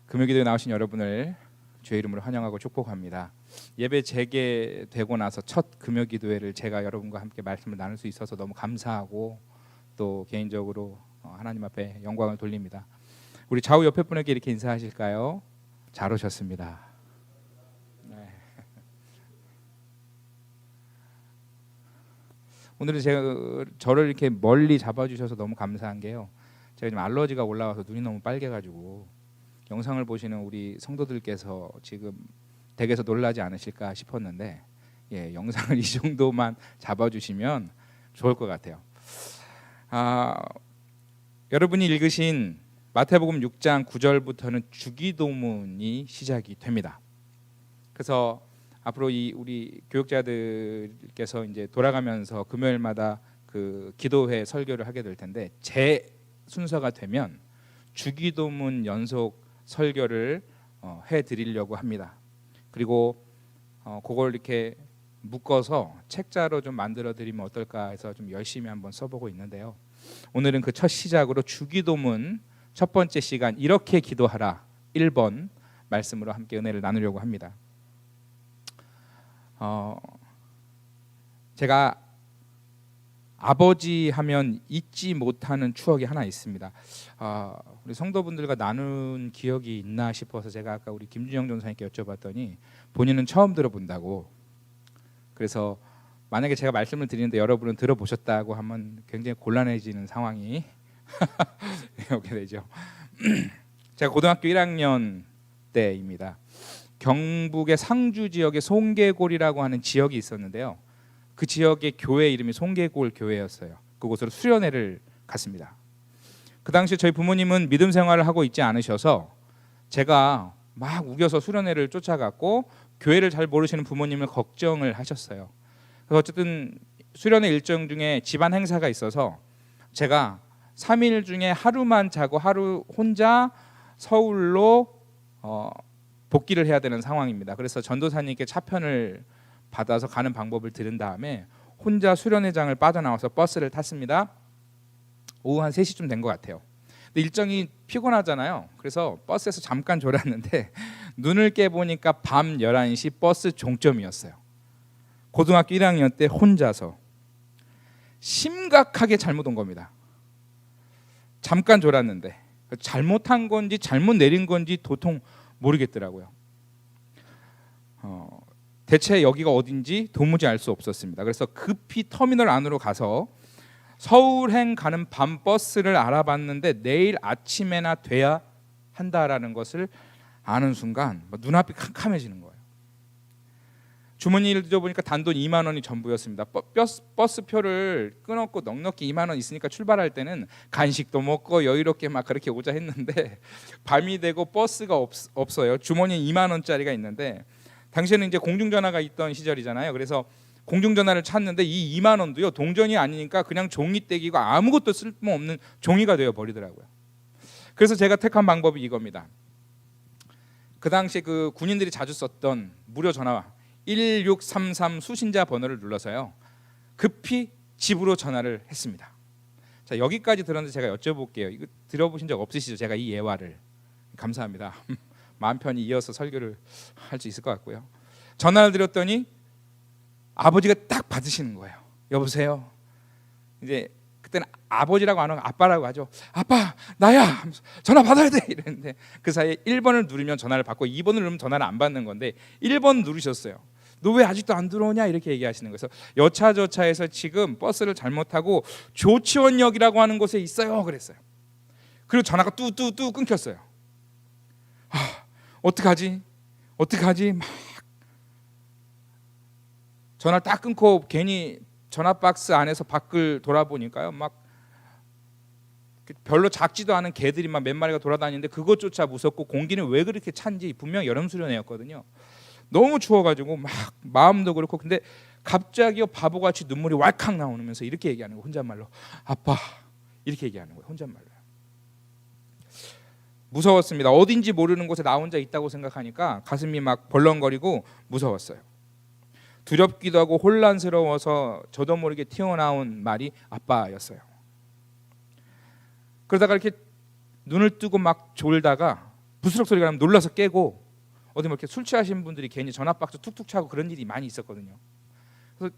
금요기도에 나오신 여러분을 주의 이름으로 환영하고 축복합니다. 예배 재개되고 나서 첫 금요기도회를 제가 여러분과 함께 말씀을 나눌 수 있어서 너무 감사하고 또 개인적으로 하나님 앞에 영광을 돌립니다. 우리 좌우 옆에 분에게 이렇게 인사하실까요? 잘 오셨습니다. 네. 오늘은 저를 이렇게 멀리 잡아주셔서 너무 감사한 게요. 제가 지금 알러지가 올라와서 눈이 너무 빨개가지고 영상을 보시는 우리 성도들께서 지금 댁에서 놀라지 않으실까 싶었는데 영상을 이 정도만 잡아주시면 좋을 것 같아요. 여러분이 읽으신 마태복음 6장 9절부터는 주기도문이 시작이 됩니다. 그래서 앞으로 우리 교육자들께서 이제 돌아가면서 금요일마다 그 기도회 설교를 하게 될 텐데 제 순서가 되면 주기도문 연속 설교를 해드리려고 합니다. 그리고 그걸 이렇게 묶어서 책자로 좀 만들어 드리면 어떨까 해서 좀 열심히 한번 써보고 있는데요. 오늘은 그 첫 시작으로 주기도문 첫 번째 시간 이렇게 기도하라 1번 말씀으로 함께 은혜를 나누려고 합니다. 제가 아버지 하면 잊지 못하는 추억이 하나 있습니다. 우리 성도분들과 나눈 기억이 있나 싶어서 제가 아까 우리 김준영 전사님께 여쭤봤더니 본인은 처음 들어본다고. 그래서 만약에 제가 말씀을 드리는데 여러분은 들어보셨다고 하면 굉장히 곤란해지는 상황이 오게 되죠. 제가 고등학교 1학년 때입니다. 경북의 상주 지역에 송계골이라고 하는 지역이 있었는데요. 그 지역의 교회 이름이 송계골 교회였어요. 그곳으로 수련회를 갔습니다. 그 당시 저희 부모님은 믿음 생활을 하고 있지 않으셔서 제가 막 우겨서 수련회를 쫓아갔고 교회를 잘 모르시는 부모님을 걱정을 하셨어요. 그래서 어쨌든 수련회 일정 중에 집안 행사가 있어서 제가 3일 중에 하루만 자고 하루 혼자 서울로 복귀를 해야 되는 상황입니다. 그래서 전도사님께 차편을 받아서 가는 방법을 들은 다음에 혼자 수련회장을 빠져나와서 버스를 탔습니다. 오후 한 3시쯤 된 것 같아요. 근데 일정이 피곤하잖아요. 그래서 버스에서 잠깐 졸았는데 눈을 깨보니까 밤 11시 버스 종점이었어요. 고등학교 1학년 때 혼자서 심각하게 잘못 온 겁니다. 잠깐 졸았는데 잘못한 건지 잘못 내린 건지 도통 모르겠더라고요. 대체 여기가 어딘지 도무지 알 수 없었습니다. 그래서 급히 터미널 안으로 가서 서울행 가는 밤버스를 알아봤는데 내일 아침에나 돼야 한다라는 것을 아는 순간 눈앞이 캄캄해지는 거예요. 주머니를 뒤져보니까 단돈 2만 원이 전부였습니다. 버스표를 끊었고 넉넉히 2만 원 있으니까 출발할 때는 간식도 먹고 여유롭게 막 그렇게 오자 했는데 밤이 되고 버스가 없어요. 주머니에 2만 원짜리가 있는데 당시에는 이제 공중전화가 있던 시절이잖아요. 그래서 공중전화를 찾는데 이 2만 원도요 동전이 아니니까 그냥 종이떼기고 아무것도 쓸모없는 종이가 되어 버리더라고요. 그래서 제가 택한 방법이 이겁니다. 그 당시에 그 군인들이 자주 썼던 무료 전화 1633 수신자 번호를 눌러서요 급히 집으로 전화를 했습니다. 자, 여기까지 들었는데 제가 여쭤볼게요. 이거 들어보신 적 없으시죠? 제가 이 예화를. 감사합니다. 마음 편히 이어서 설교를 할 수 있을 것 같고요. 전화를 드렸더니 아버지가 딱 받으시는 거예요. 여보세요. 이제 그때는 아버지라고 안 하고 아빠라고 하죠. 아빠 나야 전화 받아야 돼 이랬는데 그 사이에 1번을 누르면 전화를 받고 2번을 누르면 전화를 안 받는 건데 1번 누르셨어요. 너 왜 아직도 안 들어오냐 이렇게 얘기하시는 거예요. 그래서 여차저차해서 지금 버스를 잘못 타고 조치원역이라고 하는 곳에 있어요 그랬어요. 그리고 전화가 뚜뚜뚜 끊겼어요. 어떡하지 막 전화를 딱 끊고 괜히 전화 박스 안에서 밖을 돌아보니까요 막 별로 작지도 않은 개들이 막 몇 마리가 돌아다니는데 그것조차 무섭고 공기는 왜 그렇게 찬지 분명 여름 수련회였거든요. 너무 추워가지고 막 마음도 그렇고 근데 갑자기 바보같이 눈물이 왈칵 나오면서 이렇게 얘기하는 거예요. 혼잣말로 아빠 이렇게 얘기하는 거예요. 혼잣말로. 무서웠습니다. 어딘지 모르는 곳에 나 혼자 있다고 생각하니까 가슴이 막 벌렁거리고 무서웠어요. 두렵기도 하고 혼란스러워서 저도 모르게 튀어나온 말이 아빠였어요. 그러다가 이렇게 눈을 뜨고 막 졸다가 부스럭 소리가 나면 놀라서 깨고, 어디 뭐 이렇게 술 취하신 분들이 괜히 전화박스 툭툭 차고 그런 일이 많이 있었거든요. 그래서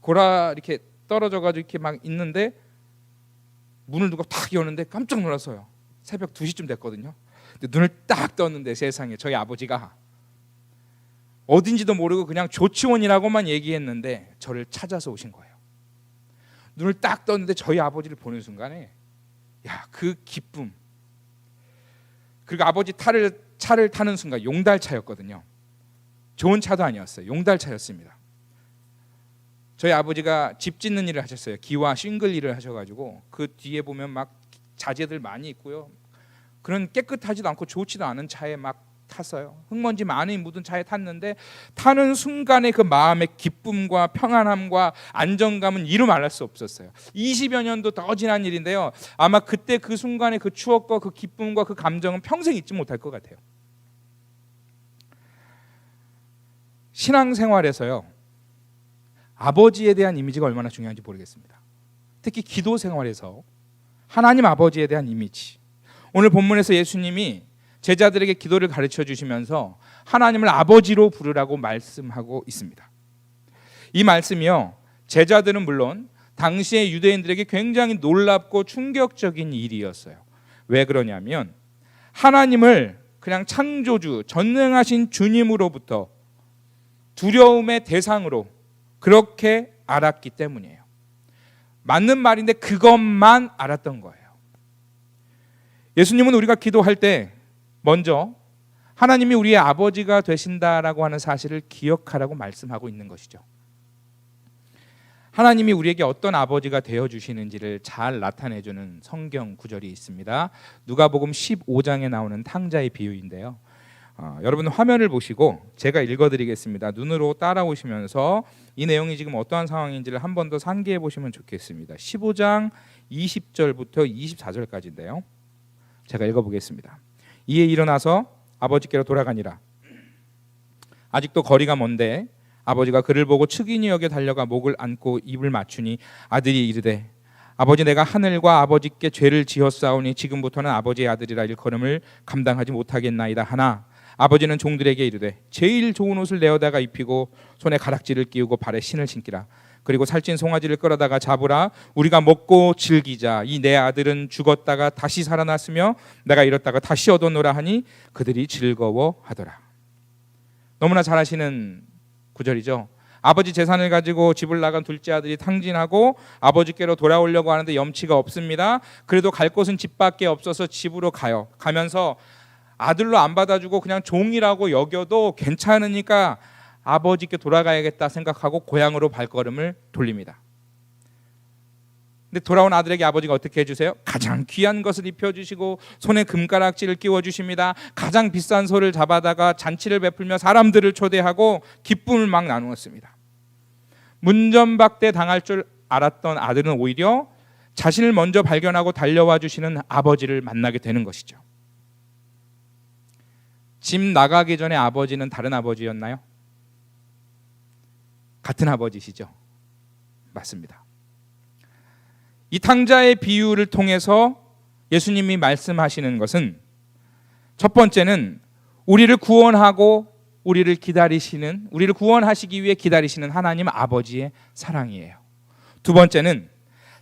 고라 이렇게 떨어져가지고 이렇게 막 있는데 문을 누가 탁 여는데 깜짝 놀랐어요. 새벽 2시쯤 됐거든요. 근데 눈을 딱 떴는데 세상에 저희 아버지가 어딘지도 모르고 그냥 조치원이라고만 얘기했는데 저를 찾아서 오신 거예요. 눈을 딱 떴는데 저희 아버지를 보는 순간에 그 기쁨. 그리고 아버지 차를 타는 순간 용달차였거든요. 좋은 차도 아니었어요. 용달차였습니다. 저희 아버지가 집 짓는 일을 하셨어요. 기와 싱글 일을 하셔가지고 그 뒤에 보면 막 자재들 많이 있고요. 그런 깨끗하지도 않고 좋지도 않은 차에 막 탔어요. 흙먼지 많이 묻은 차에 탔는데 타는 순간에 그 마음의 기쁨과 평안함과 안정감은 이루 말할 수 없었어요. 20여 년도 더 지난 일인데요. 아마 그때 그 순간의 그 추억과 그 기쁨과 그 감정은 평생 잊지 못할 것 같아요. 신앙생활에서요, 아버지에 대한 이미지가 얼마나 중요한지 모르겠습니다. 특히 기도 생활에서 하나님 아버지에 대한 이미지. 오늘 본문에서 예수님이 제자들에게 기도를 가르쳐 주시면서 하나님을 아버지로 부르라고 말씀하고 있습니다. 이 말씀이요, 제자들은 물론 당시의 유대인들에게 굉장히 놀랍고 충격적인 일이었어요. 왜 그러냐면 하나님을 그냥 창조주, 전능하신 주님으로부터 두려움의 대상으로 그렇게 알았기 때문이에요. 맞는 말인데 그것만 알았던 거예요. 예수님은 우리가 기도할 때 먼저 하나님이 우리의 아버지가 되신다라고 하는 사실을 기억하라고 말씀하고 있는 것이죠. 하나님이 우리에게 어떤 아버지가 되어주시는지를 잘 나타내주는 성경 구절이 있습니다. 누가복음 15장에 나오는 탕자의 비유인데요. 여러분 화면을 보시고 제가 읽어드리겠습니다. 눈으로 따라오시면서 이 내용이 지금 어떠한 상황인지를 한 번 더 상기해 보시면 좋겠습니다. 15장 20절부터 24절까지인데요. 제가 읽어보겠습니다. 이에 일어나서 아버지께로 돌아가니라. 아직도 거리가 먼데 아버지가 그를 보고 측은히 여겨 달려가 목을 안고 입을 맞추니 아들이 이르되 아버지, 내가 하늘과 아버지께 죄를 지었사오니 지금부터는 아버지의 아들이라 일컬음을 감당하지 못하겠나이다 하나 아버지는 종들에게 이르되 제일 좋은 옷을 내어다가 입히고 손에 가락지를 끼우고 발에 신을 신기라. 그리고 살찐 송아지를 끌어다가 잡으라. 우리가 먹고 즐기자. 이 내 아들은 죽었다가 다시 살아났으며 내가 잃었다가 다시 얻었노라 하니 그들이 즐거워하더라. 너무나 잘 아시는 구절이죠. 아버지 재산을 가지고 집을 나간 둘째 아들이 탕진하고 아버지께로 돌아오려고 하는데 염치가 없습니다. 그래도 갈 곳은 집밖에 없어서 집으로 가요. 가면서 아들로 안 받아주고 그냥 종이라고 여겨도 괜찮으니까 아버지께 돌아가야겠다 생각하고 고향으로 발걸음을 돌립니다. 근데 돌아온 아들에게 아버지가 어떻게 해주세요? 가장 귀한 것을 입혀주시고 손에 금가락지를 끼워주십니다. 가장 비싼 소를 잡아다가 잔치를 베풀며 사람들을 초대하고 기쁨을 막 나누었습니다. 문전박대 당할 줄 알았던 아들은 오히려 자신을 먼저 발견하고 달려와 주시는 아버지를 만나게 되는 것이죠. 집 나가기 전에 아버지는 다른 아버지였나요? 같은 아버지시죠. 맞습니다. 이 탕자의 비유를 통해서 예수님이 말씀하시는 것은 첫 번째는 우리를 구원하고 우리를 구원하시기 위해 기다리시는 하나님 아버지의 사랑이에요. 두 번째는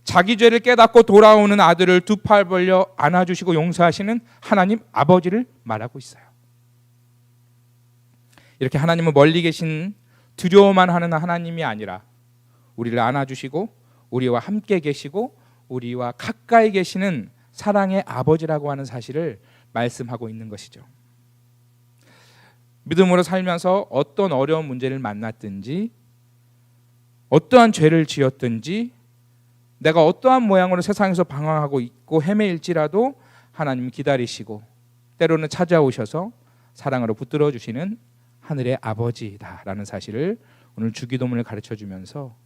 자기 죄를 깨닫고 돌아오는 아들을 두 팔 벌려 안아주시고 용서하시는 하나님 아버지를 말하고 있어요. 이렇게 하나님은 멀리 계신 두려워만 하는 하나님이 아니라 우리를 안아주시고 우리와 함께 계시고 우리와 가까이 계시는 사랑의 아버지라고 하는 사실을 말씀하고 있는 것이죠. 믿음으로 살면서 어떤 어려운 문제를 만났든지 어떠한 죄를 지었든지 내가 어떠한 모양으로 세상에서 방황하고 있고 헤매일지라도 하나님 기다리시고 때로는 찾아오셔서 사랑으로 붙들어 주시는 하늘의 아버지다라는 사실을 오늘 주기도문을 가르쳐주면서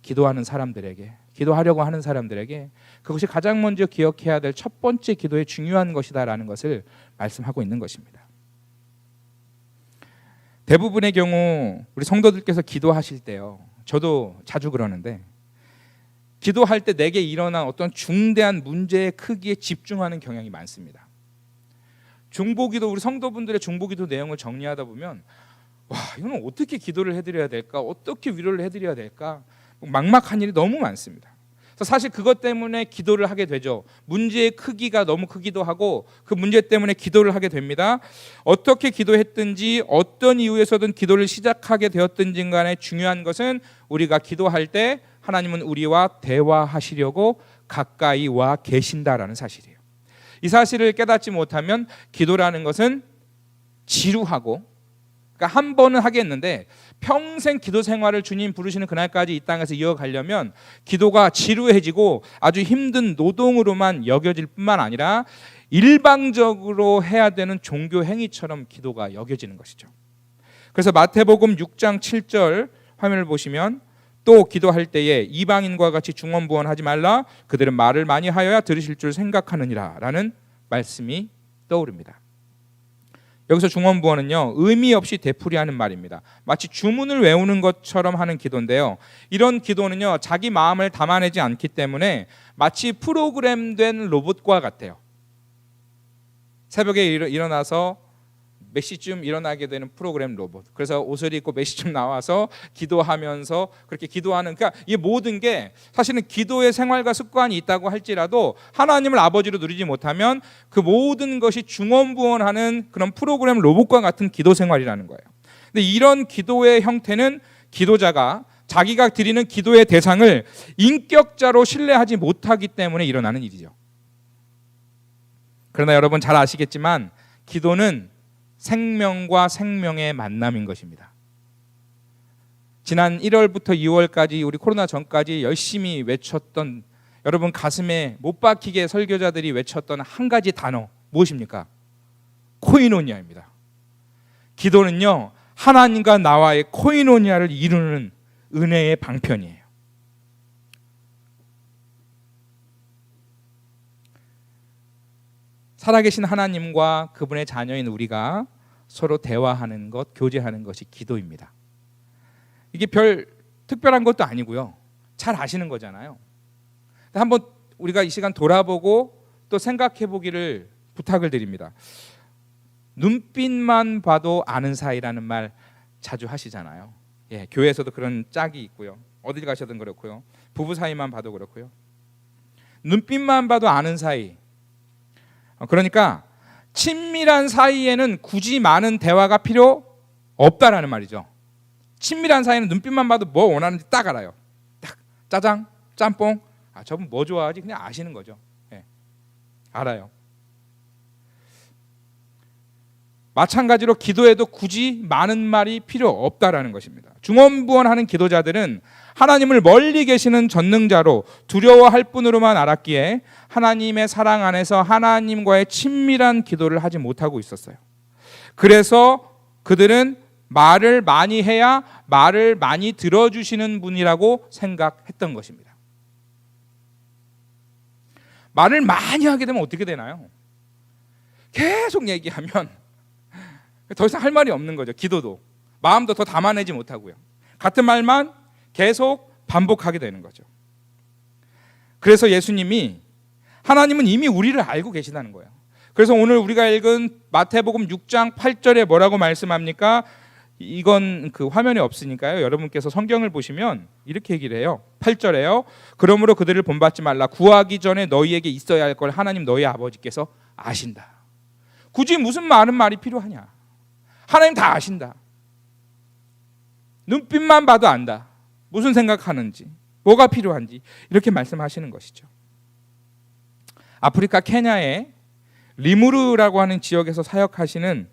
기도하려고 하는 사람들에게 그것이 가장 먼저 기억해야 될 첫 번째 기도의 중요한 것이다라는 것을 말씀하고 있는 것입니다. 대부분의 경우 우리 성도들께서 기도하실 때요, 저도 자주 그러는데 기도할 때 내게 일어난 어떤 중대한 문제의 크기에 집중하는 경향이 많습니다. 중보기도 우리 성도분들의 중보기도 내용을 정리하다 보면 와, 이거는 어떻게 기도를 해드려야 될까? 어떻게 위로를 해드려야 될까? 막막한 일이 너무 많습니다. 그래서 사실 그것 때문에 기도를 하게 되죠. 문제의 크기가 너무 크기도 하고 그 문제 때문에 기도를 하게 됩니다. 어떻게 기도했든지 어떤 이유에서든 기도를 시작하게 되었든지 간에 중요한 것은 우리가 기도할 때 하나님은 우리와 대화하시려고 가까이 와 계신다라는 사실이에요. 이 사실을 깨닫지 못하면 기도라는 것은 지루하고, 그러니까 한 번은 하겠는데 평생 기도 생활을 주님 부르시는 그날까지 이 땅에서 이어가려면 기도가 지루해지고 아주 힘든 노동으로만 여겨질 뿐만 아니라 일방적으로 해야 되는 종교 행위처럼 기도가 여겨지는 것이죠. 그래서 마태복음 6장 7절 화면을 보시면 또 기도할 때에 이방인과 같이 중언부언하지 말라. 그들은 말을 많이 하여야 들으실 줄 생각하느니라 라는 말씀이 떠오릅니다. 여기서 중언부언은요, 의미 없이 되풀이하는 말입니다. 마치 주문을 외우는 것처럼 하는 기도인데요, 이런 기도는요 자기 마음을 담아내지 않기 때문에 마치 프로그램된 로봇과 같아요. 새벽에 일어나서 몇 시쯤 일어나게 되는 프로그램 로봇. 그래서 옷을 입고 몇 시쯤 나와서 기도하면서 그렇게 기도하는, 그러니까 이 모든 게 사실은 기도의 생활과 습관이 있다고 할지라도 하나님을 아버지로 누리지 못하면 그 모든 것이 중언부언하는 그런 프로그램 로봇과 같은 기도 생활이라는 거예요. 근데 이런 기도의 형태는 기도자가 자기가 드리는 기도의 대상을 인격자로 신뢰하지 못하기 때문에 일어나는 일이죠. 그러나 여러분 잘 아시겠지만 기도는 생명과 생명의 만남인 것입니다. 지난 1월부터 2월까지 우리 코로나 전까지 열심히 외쳤던, 여러분 가슴에 못 박히게 설교자들이 외쳤던 한 가지 단어 무엇입니까? 코이노니아입니다. 기도는요 하나님과 나와의 코이노니아를 이루는 은혜의 방편이에요. 살아계신 하나님과 그분의 자녀인 우리가 서로 대화하는 것, 교제하는 것이 기도입니다. 이게 별 특별한 것도 아니고요, 잘 아시는 거잖아요. 한번 우리가 이 시간 돌아보고 또 생각해 보기를 부탁을 드립니다. 눈빛만 봐도 아는 사이라는 말 자주 하시잖아요. 예, 교회에서도 그런 짝이 있고요, 어딜 가셔든 그렇고요, 부부 사이만 봐도 그렇고요. 눈빛만 봐도 아는 사이. 그러니까 친밀한 사이에는 굳이 많은 대화가 필요 없다라는 말이죠. 친밀한 사이는 눈빛만 봐도 뭐 원하는지 딱 알아요. 딱 짜장, 짬뽕, 저분 뭐 좋아하지 그냥 아시는 거죠. 예, 알아요. 마찬가지로 기도에도 굳이 많은 말이 필요 없다라는 것입니다. 중언부언하는 기도자들은 하나님을 멀리 계시는 전능자로 두려워할 뿐으로만 알았기에 하나님의 사랑 안에서 하나님과의 친밀한 기도를 하지 못하고 있었어요. 그래서 그들은 말을 많이 해야 말을 많이 들어주시는 분이라고 생각했던 것입니다. 말을 많이 하게 되면 어떻게 되나요? 계속 얘기하면 더 이상 할 말이 없는 거죠. 기도도 마음도 더 담아내지 못하고요, 같은 말만 계속 반복하게 되는 거죠. 그래서 예수님이, 하나님은 이미 우리를 알고 계시다는 거예요. 그래서 오늘 우리가 읽은 마태복음 6장 8절에 뭐라고 말씀합니까? 이건 그 화면에 없으니까요, 여러분께서 성경을 보시면 이렇게 얘기를 해요. 8절에요. 그러므로 그들을 본받지 말라. 구하기 전에 너희에게 있어야 할 걸 하나님 너희 아버지께서 아신다. 굳이 무슨 많은 말이 필요하냐? 하나님 다 아신다. 눈빛만 봐도 안다. 무슨 생각하는지, 뭐가 필요한지 이렇게 말씀하시는 것이죠. 아프리카 케냐의 리무르라고 하는 지역에서 사역하시는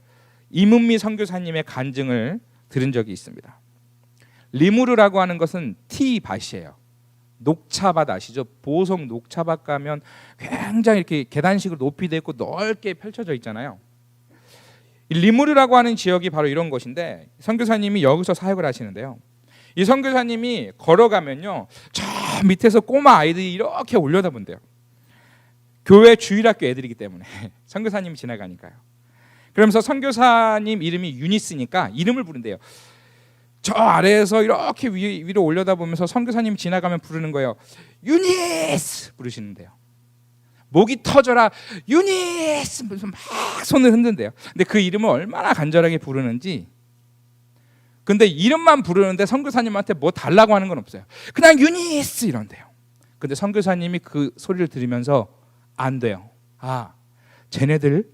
이문미 선교사님의 간증을 들은 적이 있습니다. 리무르라고 하는 것은 티밭이에요. 녹차밭 아시죠? 보석 녹차밭 가면 굉장히 이렇게 계단식으로 높이 되어 있고 넓게 펼쳐져 있잖아요. 리무르라고 하는 지역이 바로 이런 곳인데 선교사님이 여기서 사역을 하시는데요, 이 선교사님이 걸어가면요 저 밑에서 꼬마 아이들이 이렇게 올려다본대요. 교회 주일학교 애들이기 때문에 선교사님이 지나가니까요. 그러면서 선교사님 이름이 유니스니까 이름을 부른대요. 저 아래에서 이렇게 위로 올려다보면서 선교사님이 지나가면 부르는 거예요. 유니스 부르시는데요. 목이 터져라 유니스 무슨 막 손을 흔든대요. 근데 그 이름을 얼마나 간절하게 부르는지. 근데 이름만 부르는데 선교사님한테 뭐 달라고 하는 건 없어요. 그냥 유니스 이런대요. 근데 선교사님이 그 소리를 들으면서 안 돼요. 아, 쟤네들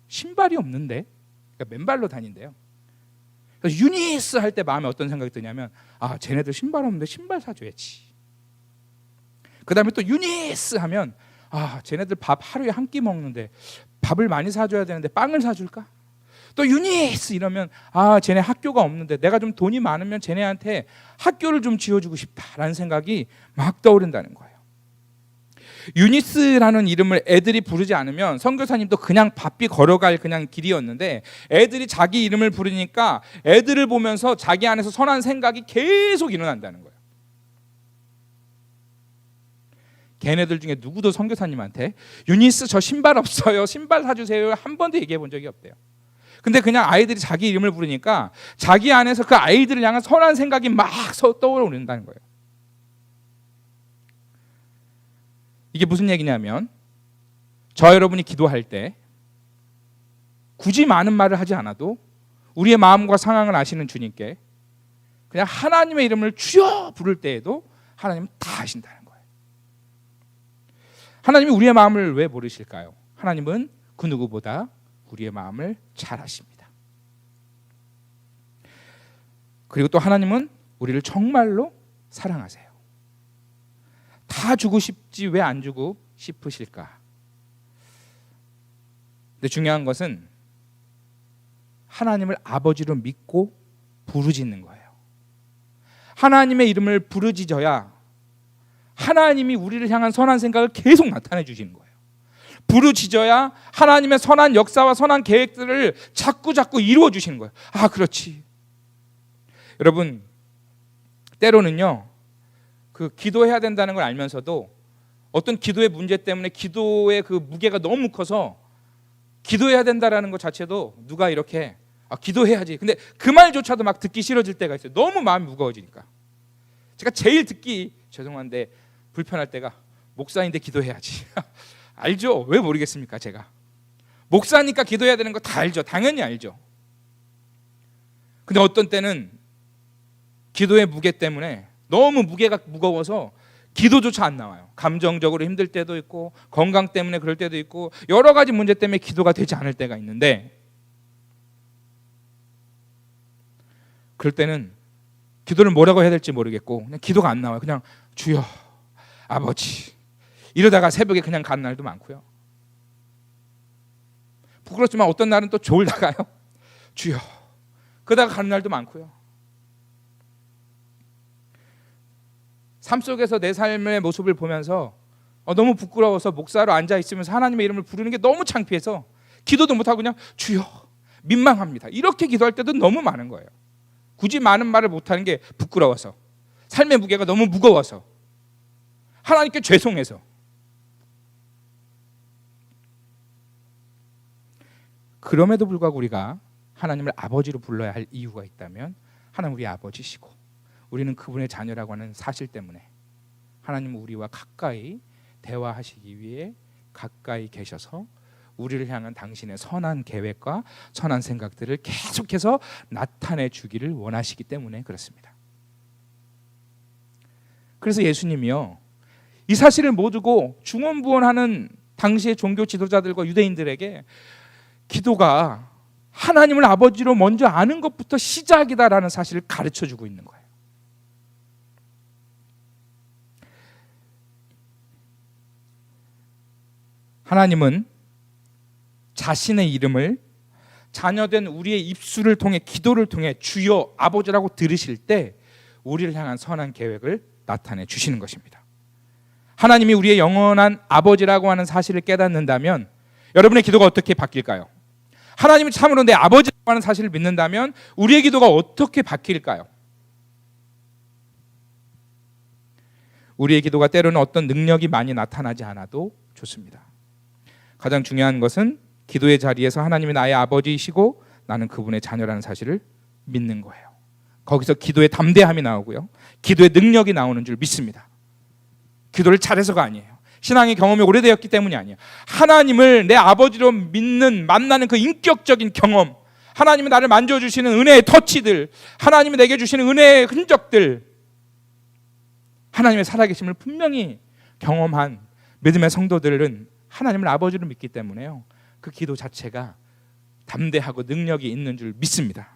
신발이 없는데, 그러니까 맨발로 다닌대요. 그래서 유니스 할 때 마음에 어떤 생각이 드냐면, 아, 쟤네들 신발 없는데 신발 사줘야지. 그 다음에 또 유니스 하면, 아, 쟤네들 밥 하루에 한 끼 먹는데 밥을 많이 사줘야 되는데 빵을 사줄까? 또 유니스 이러면, 아, 쟤네 학교가 없는데 내가 좀 돈이 많으면 쟤네한테 학교를 좀 지어주고 싶다라는 생각이 막 떠오른다는 거예요. 유니스라는 이름을 애들이 부르지 않으면 선교사님도 그냥 바삐 걸어갈 그냥 길이었는데, 애들이 자기 이름을 부르니까 애들을 보면서 자기 안에서 선한 생각이 계속 일어난다는 거예요. 걔네들 중에 누구도 선교사님한테 유니스 저 신발 없어요, 신발 사주세요 한 번도 얘기해 본 적이 없대요. 근데 그냥 아이들이 자기 이름을 부르니까 자기 안에서 그 아이들을 향한 선한 생각이 막 떠오른다는 거예요. 이게 무슨 얘기냐면, 저 여러분이 기도할 때 굳이 많은 말을 하지 않아도 우리의 마음과 상황을 아시는 주님께 그냥 하나님의 이름을 주여 부를 때에도 하나님은 다 아신다는 거예요. 하나님이 우리의 마음을 왜 모르실까요? 하나님은 그 누구보다 우리의 마음을 잘 아십니다. 그리고 또 하나님은 우리를 정말로 사랑하세요. 다 주고 싶지 왜 안 주고 싶으실까? 근데 중요한 것은 하나님을 아버지로 믿고 부르짖는 거예요. 하나님의 이름을 부르짖어야 하나님이 우리를 향한 선한 생각을 계속 나타내 주시는 거예요. 부르짖어야 하나님의 선한 역사와 선한 계획들을 자꾸 이루어 주시는 거예요. 아, 그렇지. 여러분, 때로는요, 그 기도해야 된다는 걸 알면서도 어떤 기도의 문제 때문에 기도의 그 무게가 너무 커서 기도해야 된다라는 것 자체도 누가 이렇게 기도해야지. 근데 그 말조차도 막 듣기 싫어질 때가 있어요. 너무 마음이 무거워지니까. 제가 제일 듣기 죄송한데 불편할 때가, 목사인데 기도해야지. 알죠? 왜 모르겠습니까? 제가 목사니까 기도해야 되는 거 다 알죠. 당연히 알죠. 근데 어떤 때는 기도의 무게 때문에 너무 무게가 무거워서 기도조차 안 나와요. 감정적으로 힘들 때도 있고, 건강 때문에 그럴 때도 있고, 여러 가지 문제 때문에 기도가 되지 않을 때가 있는데, 그럴 때는 기도를 뭐라고 해야 될지 모르겠고 그냥 기도가 안 나와요. 그냥 주여, 아버지, 이러다가 새벽에 그냥 가는 날도 많고요. 부끄럽지만 어떤 날은 또 졸다가요, 주여, 그러다가 가는 날도 많고요. 삶 속에서 내 삶의 모습을 보면서 너무 부끄러워서 목사로 앉아 있으면서 하나님의 이름을 부르는 게 너무 창피해서 기도도 못하고 그냥 주여, 민망합니다, 이렇게 기도할 때도 너무 많은 거예요. 굳이 많은 말을 못하는 게 부끄러워서, 삶의 무게가 너무 무거워서, 하나님께 죄송해서. 그럼에도 불구하고 우리가 하나님을 아버지로 불러야 할 이유가 있다면, 하나님 우리 아버지시고 우리는 그분의 자녀라고 하는 사실 때문에 하나님은 우리와 가까이 대화하시기 위해 가까이 계셔서 우리를 향한 당신의 선한 계획과 선한 생각들을 계속해서 나타내 주기를 원하시기 때문에 그렇습니다. 그래서 예수님이요, 이 사실을 모르고 중언부언하는 당시의 종교 지도자들과 유대인들에게 기도가 하나님을 아버지로 먼저 아는 것부터 시작이다라는 사실을 가르쳐주고 있는 거예요. 하나님은 자신의 이름을 자녀된 우리의 입술을 통해, 기도를 통해 주여, 아버지라고 들으실 때 우리를 향한 선한 계획을 나타내 주시는 것입니다. 하나님이 우리의 영원한 아버지라고 하는 사실을 깨닫는다면 여러분의 기도가 어떻게 바뀔까요? 하나님이 참으로 내 아버지라고 하는 사실을 믿는다면 우리의 기도가 어떻게 바뀔까요? 우리의 기도가 때로는 어떤 능력이 많이 나타나지 않아도 좋습니다. 가장 중요한 것은 기도의 자리에서 하나님이 나의 아버지이시고 나는 그분의 자녀라는 사실을 믿는 거예요. 거기서 기도의 담대함이 나오고요, 기도의 능력이 나오는 줄 믿습니다. 기도를 잘해서가 아니에요. 신앙의 경험이 오래되었기 때문이 아니에요. 하나님을 내 아버지로 믿는, 만나는 그 인격적인 경험, 하나님이 나를 만져주시는 은혜의 터치들, 하나님이 내게 주시는 은혜의 흔적들, 하나님의 살아계심을 분명히 경험한 믿음의 성도들은 하나님을 아버지로 믿기 때문에요, 그 기도 자체가 담대하고 능력이 있는 줄 믿습니다.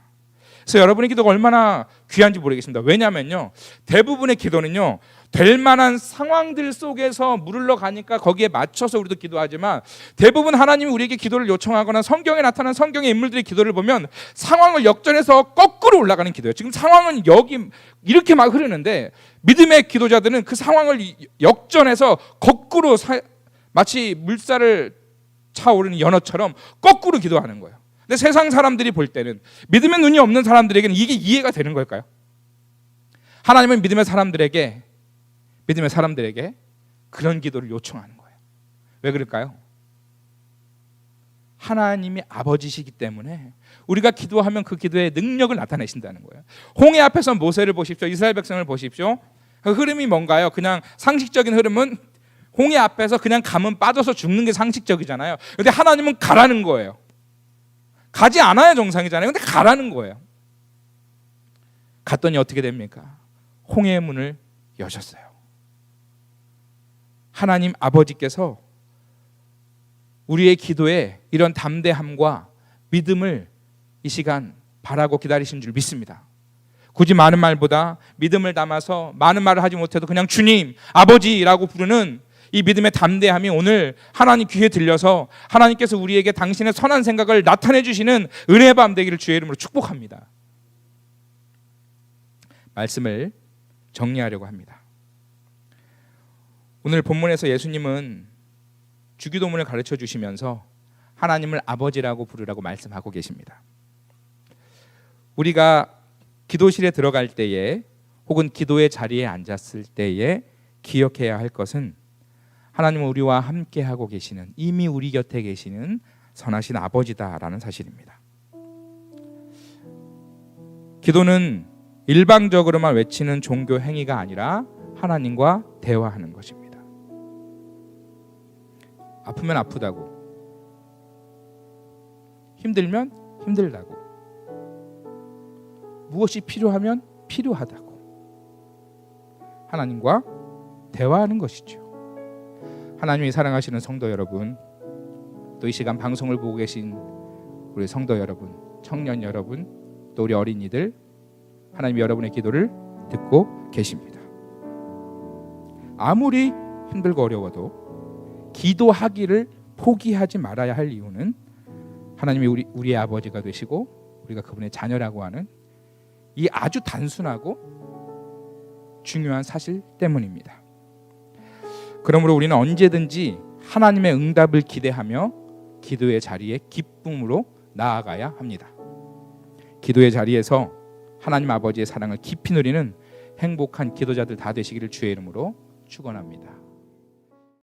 그래서 여러분의 기도가 얼마나 귀한지 모르겠습니다. 왜냐하면요, 대부분의 기도는요, 될 만한 상황들 속에서 물을러 가니까 거기에 맞춰서 우리도 기도하지만, 대부분 하나님이 우리에게 기도를 요청하거나 성경에 나타난 성경의 인물들의 기도를 보면 상황을 역전해서 거꾸로 올라가는 기도예요. 지금 상황은 여기 이렇게 막 흐르는데 믿음의 기도자들은 그 상황을 역전해서 거꾸로 마치 물살을 차오르는 연어처럼 거꾸로 기도하는 거예요. 근데 세상 사람들이 볼 때는, 믿음의 눈이 없는 사람들에게는 이게 이해가 되는 걸까요? 하나님은 믿음의 사람들에게 그런 기도를 요청하는 거예요. 왜 그럴까요? 하나님이 아버지시기 때문에 우리가 기도하면 그 기도의 능력을 나타내신다는 거예요. 홍해 앞에서 모세를 보십시오. 이스라엘 백성을 보십시오. 그 흐름이 뭔가요? 그냥 상식적인 흐름은 홍해 앞에서 그냥 가면 빠져서 죽는 게 상식적이잖아요. 근데 하나님은 가라는 거예요. 가지 않아야 정상이잖아요. 근데 가라는 거예요. 갔더니 어떻게 됩니까? 홍해의 문을 여셨어요. 하나님 아버지께서 우리의 기도에 이런 담대함과 믿음을 이 시간 바라고 기다리신 줄 믿습니다. 굳이 많은 말보다 믿음을 담아서 많은 말을 하지 못해도 그냥 주님, 아버지라고 부르는 이 믿음의 담대함이 오늘 하나님 귀에 들려서 하나님께서 우리에게 당신의 선한 생각을 나타내 주시는 은혜의 밤 되기를 주의 이름으로 축복합니다. 말씀을 정리하려고 합니다. 오늘 본문에서 예수님은 주기도문을 가르쳐 주시면서 하나님을 아버지라고 부르라고 말씀하고 계십니다. 우리가 기도실에 들어갈 때에 혹은 기도의 자리에 앉았을 때에 기억해야 할 것은, 하나님은 우리와 함께 하고 계시는, 이미 우리 곁에 계시는 선하신 아버지다라는 사실입니다. 기도는 일방적으로만 외치는 종교 행위가 아니라 하나님과 대화하는 것입니다. 아프면 아프다고, 힘들면 힘들다고, 무엇이 필요하면 필요하다고 하나님과 대화하는 것이죠. 하나님이 사랑하시는 성도 여러분, 또 이 시간 방송을 보고 계신 우리 성도 여러분, 청년 여러분, 또 우리 어린이들, 하나님이 여러분의 기도를 듣고 계십니다. 아무리 힘들고 어려워도 기도하기를 포기하지 말아야 할 이유는, 하나님이 우리의 아버지가 되시고 우리가 그분의 자녀라고 하는 이 아주 단순하고 중요한 사실 때문입니다. 그러므로 우리는 언제든지 하나님의 응답을 기대하며 기도의 자리에 기쁨으로 나아가야 합니다. 기도의 자리에서 하나님 아버지의 사랑을 깊이 누리는 행복한 기도자들 다 되시기를 주의 이름으로 축원합니다.